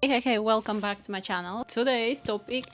Hey, welcome back to my channel. Today's topic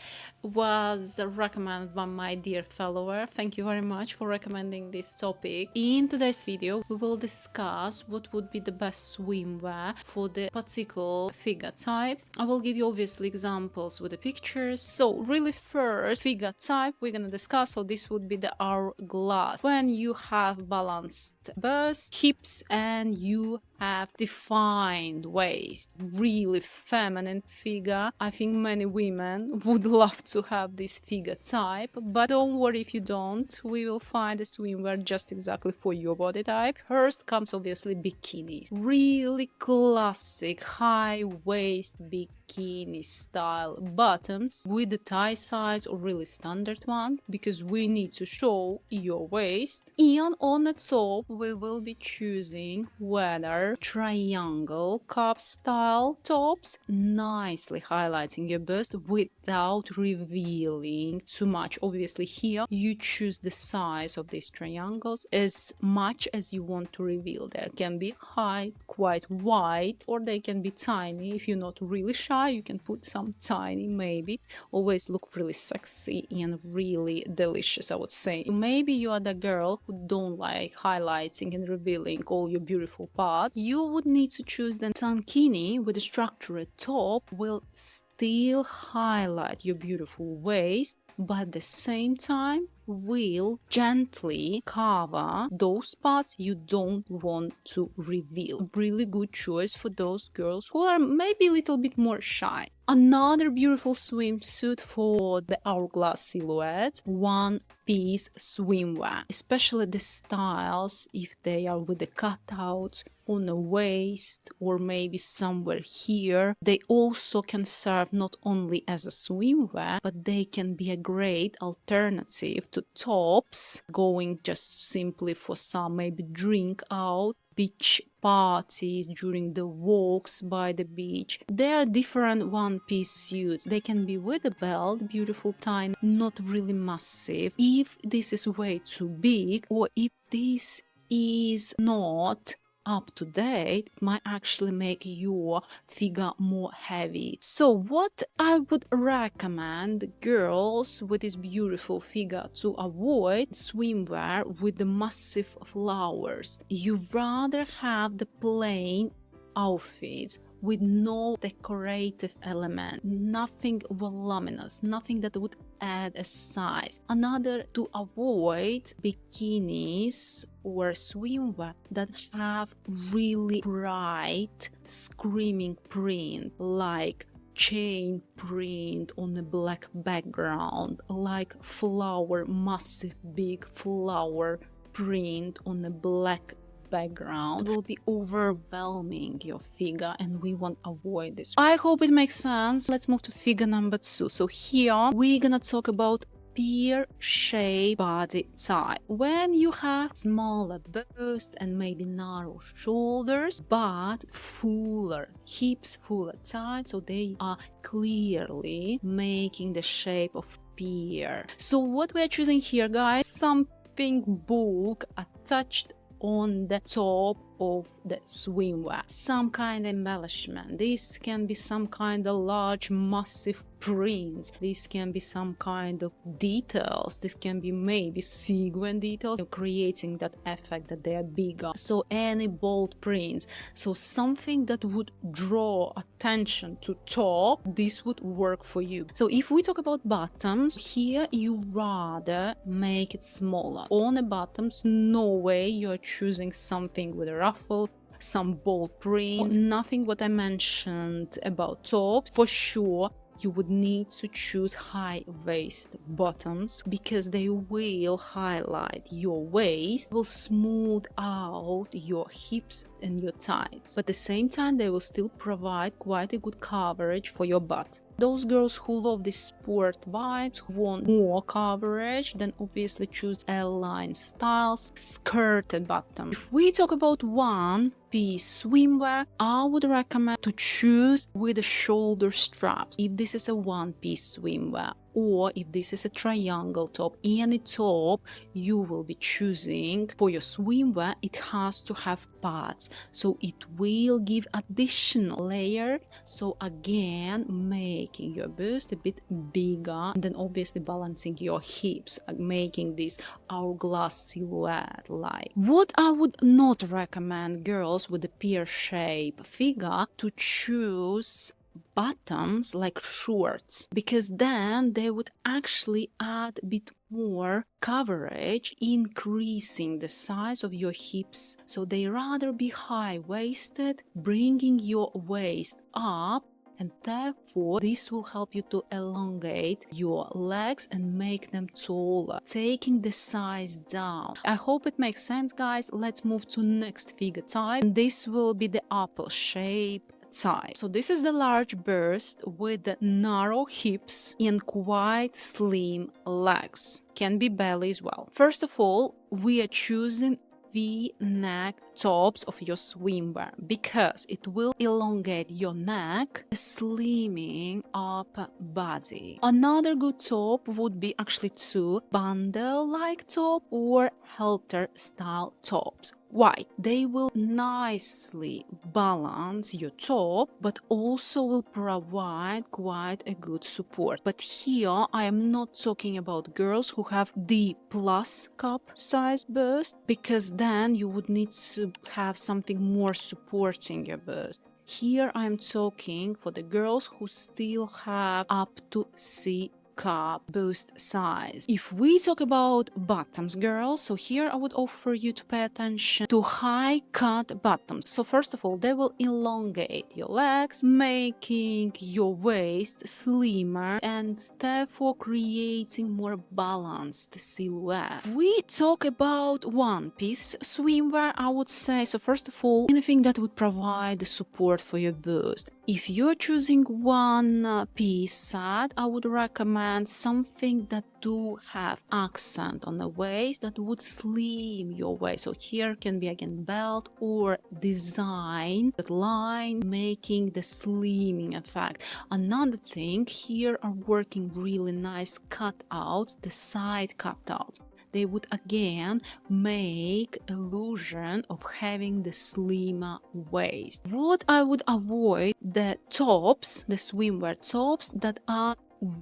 was recommended by my dear follower. Thank you very much for recommending this topic. In today's video, we will discuss what would be the best swimwear for the particular figure type. I will give you obviously examples with the pictures. So really first, figure type we're gonna discuss. So this would be the hourglass. When you have balanced bust, hips, and you have defined waist, really feminine figure. I think many women would love to have this figure type, but don't worry if you don't. We will find a swimwear just exactly for your body type. First comes obviously bikinis. Really classic high waist bikini style bottoms with the tie size or really standard one, because we need to show your waist. And on the top we will be choosing whether triangle cup style tops, nicely highlighting your bust without revealing too much. Obviously here you choose the size of these triangles as much as you want to reveal. There can be high, quite wide, or they can be tiny. If you're not really shy, you can put some tiny, maybe. Always look really sexy and really delicious, I would say. Maybe you are the girl who don't like highlighting and revealing all your beautiful parts. You would need to choose the tankini with a structured top. Will still highlight your beautiful waist, but at the same time will gently cover those parts you don't want to reveal. Really good choice for those girls who are maybe a little bit more shy. Another beautiful swimsuit for the hourglass silhouette, one-piece swimwear, especially the styles if they are with the cutouts on the waist or maybe somewhere here. They also can serve not only as a swimwear, but they can be a great alternative to tops, going just simply for some maybe drink out, beach parties, during the walks by the beach. There are different one-piece suits. They can be with a belt, beautiful, tiny, not really massive. If this is way too big, or if this is not up to date, it might actually make your figure more heavy. So what I would recommend girls with this beautiful figure to avoid swimwear with the massive flowers. You rather have the plain outfits with no decorative element, nothing voluminous, nothing that would add a size. Another, to avoid bikinis or swimwear that have really bright screaming print, like chain print on a black background, like flower, massive big flower print on a black background. Will be overwhelming your figure, and we want to avoid this. I hope it makes sense. Let's move to figure number 2. So here we're gonna talk about pear shape body type. When you have smaller bust and maybe narrow shoulders but fuller hips, fuller thighs, so they are clearly making the shape of pear. So what we're choosing here, guys, something bulk attached on the top of the swimwear, some kind of embellishment. This can be some kind of large massive prints, this can be some kind of details, this can be maybe sequin details, creating that effect that they are bigger. So any bold prints, so something that would draw attention to top, this would work for you. So if we talk about bottoms, here you rather make it smaller. On the bottoms, no way you're choosing something with a ruffle, some bold prints, nothing what I mentioned about tops. For sure you would need to choose high waist bottoms, because they will highlight your waist, will smooth out your hips and your thighs, but at the same time they will still provide quite a good coverage for your butt. Those girls who love the sport vibes, who want more coverage, then obviously choose L-line styles, skirted bottom. If we talk about one-piece swimwear, I would recommend to choose with the shoulder straps if this is a one-piece swimwear. or if this is a triangle top, any top you will be choosing for your swimwear, it has to have pads, so it will give additional layer, so again making your bust a bit bigger, and then obviously balancing your hips, making this hourglass silhouette. Like, what I would not recommend girls with a pear shape figure to choose bottoms like shorts, because then they would actually add a bit more coverage, increasing the size of your hips, so they rather be high-waisted, bringing your waist up, and therefore this will help you to elongate your legs and make them taller, taking the size down. I hope it makes sense, guys. Let's move to next figure type, and this will be the apple shape type. So this is the large bust with the narrow hips and quite slim legs, can be belly as well. First of all, we are choosing V-neck tops of your swimwear because it will elongate your neck, slimming up body. Another good top would be actually two bundle-like top or halter style tops. Why? They will nicely balance your top, but also will provide quite a good support. But here I am not talking about girls who have the plus cup size bust, because then you would need to have something more supporting your bust. Here I am talking for the girls who still have up to C cup bust size. If we talk about bottoms, girls, so here I would offer you to pay attention to high cut bottoms. So first of all, they will elongate your legs, making your waist slimmer and therefore creating more balanced silhouette. If we talk about one piece swimwear, I would say, so first of all, anything that would provide the support for your bust. If you're choosing one piece set, I would recommend something that do have accent on the waist that would slim your waist. So here can be again belt or design that line, making the slimming effect. Another thing, here are working really nice cutouts, the side cutouts. They would again make illusion of having the slimmer waist. What I would avoid, the tops, the swimwear tops that are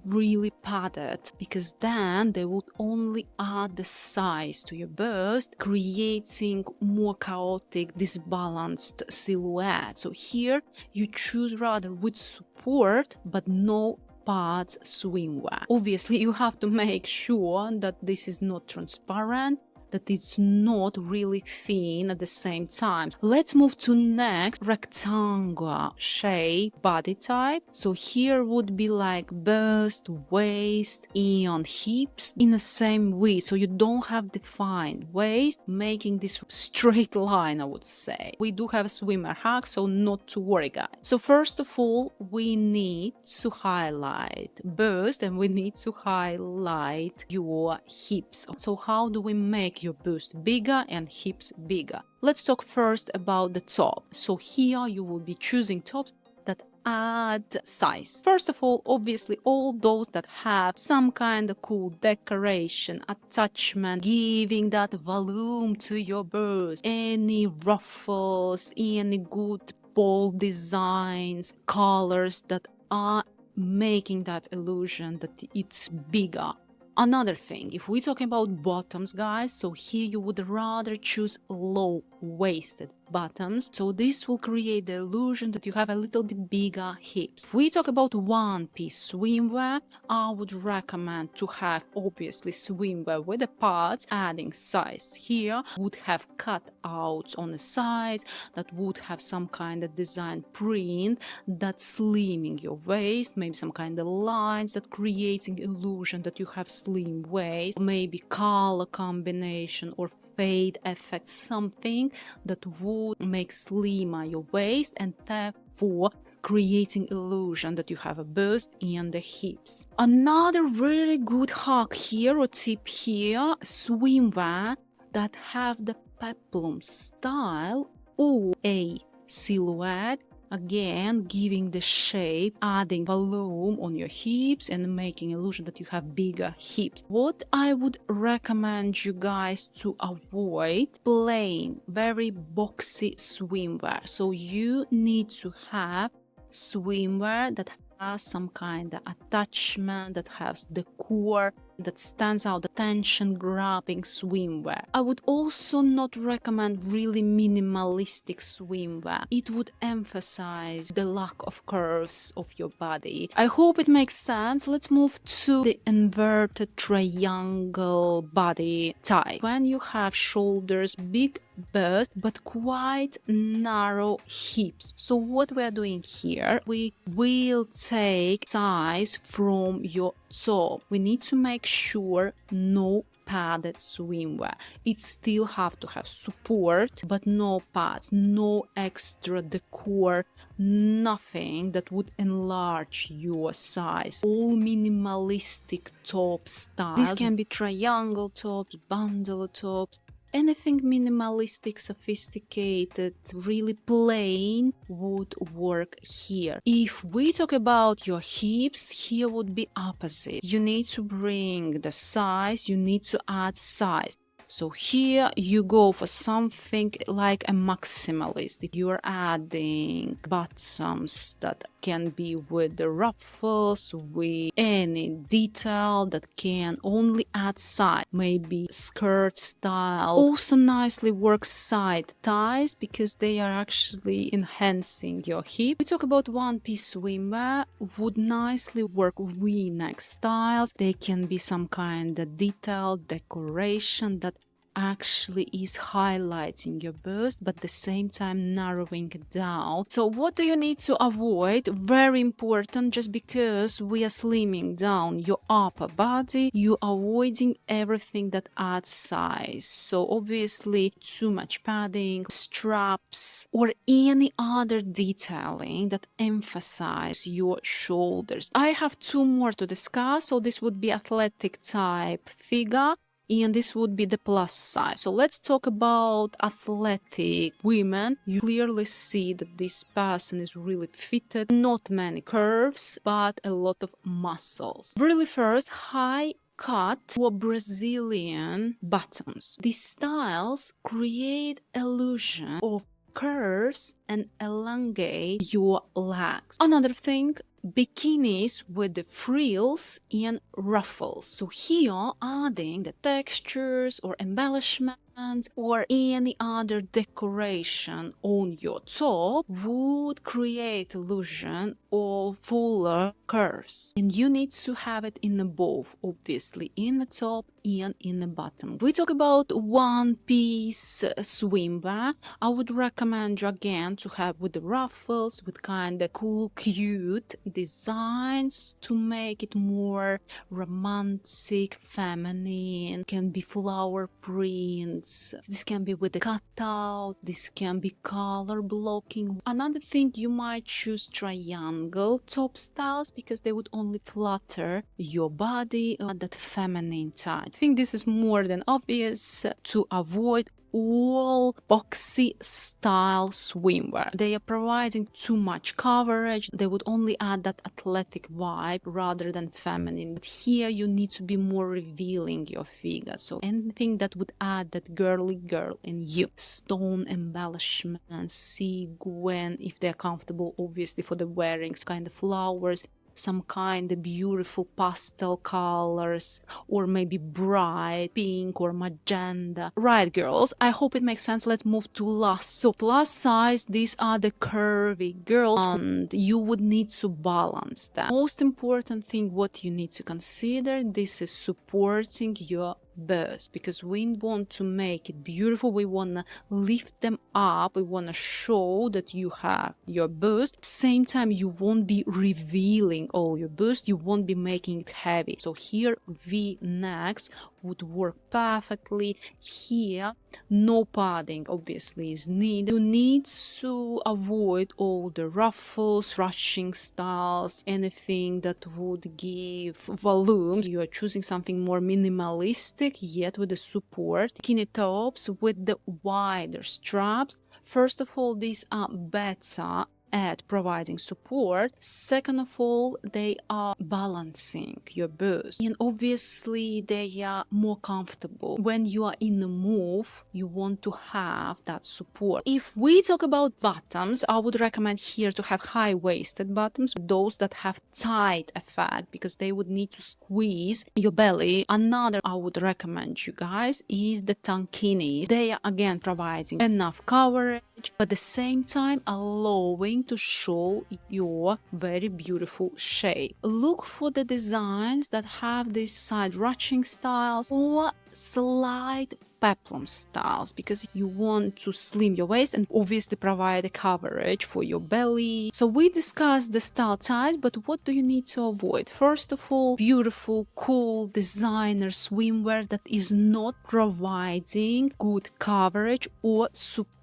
really padded, because then they would only add the size to your bust, creating more chaotic, disbalanced silhouette. So here you choose rather with support but no pads swimwear. Obviously you have to make sure that this is not transparent, that it's not really thin at the same time. Let's move to next, rectangular shape body type. So here would be like bust, waist, and hips in the same width, so you don't have defined waist, making this straight line, I would say. We do have a swimmer hack, so not to worry, guys. So first of all, we need to highlight bust and we need to highlight your hips. So how do we make your bust bigger and hips bigger? Let's talk first about the top. So here you will be choosing tops that add size. First of all, obviously all those that have some kind of cool decoration, attachment, giving that volume to your bust. Any ruffles, any good bold designs, colors that are making that illusion that it's bigger. Another thing, if we're talking about bottoms, guys, so here you would rather choose low-waisted bottoms, so this will create the illusion that you have a little bit bigger hips. If we talk about one-piece swimwear, I would recommend to have obviously swimwear with the pads, adding size. Here would have cutouts on the sides that would have some kind of design print that's slimming your waist, maybe some kind of lines that creating illusion that you have slim waist, maybe color combination or fade effect, something that would make slimmer your waist and therefore creating illusion that you have a bust and the hips. Another really good hack here or tip here, swimwear that have the peplum style or a silhouette again giving the shape, adding volume on your hips and making illusion that you have bigger hips. What I would recommend you guys to avoid: plain, very boxy swimwear. So you need to have swimwear that has some kind of attachment, that has the core, that stands out, the tension grabbing swimwear. I would also not recommend really minimalistic swimwear. It would emphasize the lack of curves of your body. I hope it makes sense. Let's move to the inverted triangle body type. When you have shoulders, big bust, but quite narrow hips. So what we are doing here, we will take size from your top. We need to make sure no padded swimwear. It still have to have support, but no pads, no extra decor, nothing that would enlarge your size. All minimalistic top styles. This can be triangle tops, bundle tops, anything minimalistic, sophisticated, really plain would work here. If we talk about your hips, here would be opposite. You need to bring the size, you need to add size. So here you go for something like a maximalist. If you are adding bottoms that can be with the ruffles, with any detail that can only add size, maybe skirt style. Also nicely works side ties because they are actually enhancing your hip. We talk about one-piece swimwear, would nicely work V-neck styles. They can be some kind of detail, decoration that actually is highlighting your bust but at the same time narrowing it down. So what do you need to avoid? Very important, just because we are slimming down your upper body, you avoiding everything that adds size. So obviously too much padding, straps, or any other detailing that emphasize your shoulders. I have two more to discuss. So this would be athletic type figure, and this would be the plus size. So let's talk about athletic women. You clearly see that this person is really fitted, not many curves, but a lot of muscles. Really first, high cut or Brazilian bottoms. These styles create illusion of curves and elongate your legs. Another thing, bikinis with the frills and ruffles. So here adding the textures or embellishments or any other decoration on your top would create illusion of fuller curves, and you need to have it in the both, obviously in the top and in the bottom. We talk about one piece swimwear. I would recommend you again to have with the ruffles, with kind of cool cute designs to make it more romantic, feminine. Can be flower prints, this can be with the cutout, this can be color blocking. Another thing, you might choose triangle top styles because they would only flatter your body at that feminine type. I think this is more than obvious to avoid all boxy style swimwear. They are providing too much coverage. They would only add that athletic vibe rather than feminine. But here you need to be more revealing your figure. So anything that would add that girly girl in you. Stone embellishments, sequin, if they're comfortable, obviously for the wearings, kind of flowers, some kind of beautiful pastel colors, or maybe bright pink or magenta. Right, girls, I hope it makes sense. Let's move to last. So plus size, these are the curvy girls, and you would need to balance that. Most important thing what you need to consider, this is supporting your bust, because we want to make it beautiful. We want to lift them up. We want to show that you have your bust. Same time, you won't be revealing all your bust. You won't be making it heavy. So here V-necks would work perfectly. Here no padding obviously is needed. You need to avoid all the ruffles, ruching styles, anything that would give volume. You are choosing something more minimalistic yet with the support. Bikini tops with the wider straps. First of all, these are better at providing support. Second of all, they are balancing your boobs, and obviously they are more comfortable. When you are in the move, you want to have that support. If we talk about bottoms, I would recommend here to have high-waisted bottoms, those that have tight effect, because they would need to squeeze your belly. Another I would recommend you guys is the tankinis. They are again providing enough coverage, but at the same time allowing to show your very beautiful shape. Look for the designs that have these side ruching styles or slight peplum styles, because you want to slim your waist and obviously provide a coverage for your belly. So we discussed the style types, but what do you need to avoid? First of all, beautiful, cool designer swimwear that is not providing good coverage or support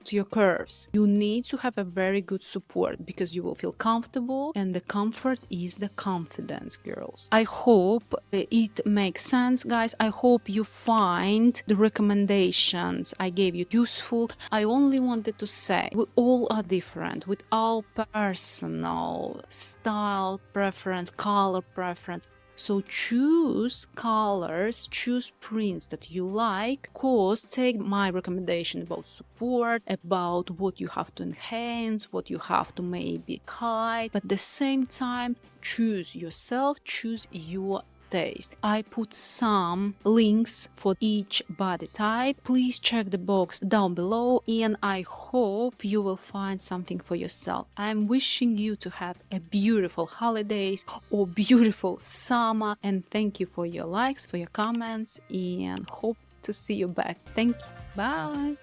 to your curves. You need to have a very good support because you will feel comfortable, and the comfort is the confidence, girls. I hope it makes sense, guys. I hope you find the recommendations I gave you useful. I only wanted to say we all are different with our personal style preference, color preference. So choose colors, choose prints that you like. Of course, take my recommendation about support, about what you have to enhance, what you have to maybe hide, but at the same time, choose yourself, choose your taste. I put some links for each body type. Please check the box down below, and I hope you will find something for yourself. I'm wishing you to have a beautiful holidays or beautiful summer, and thank you for your likes, for your comments, and hope to see you back. Thank you. Bye.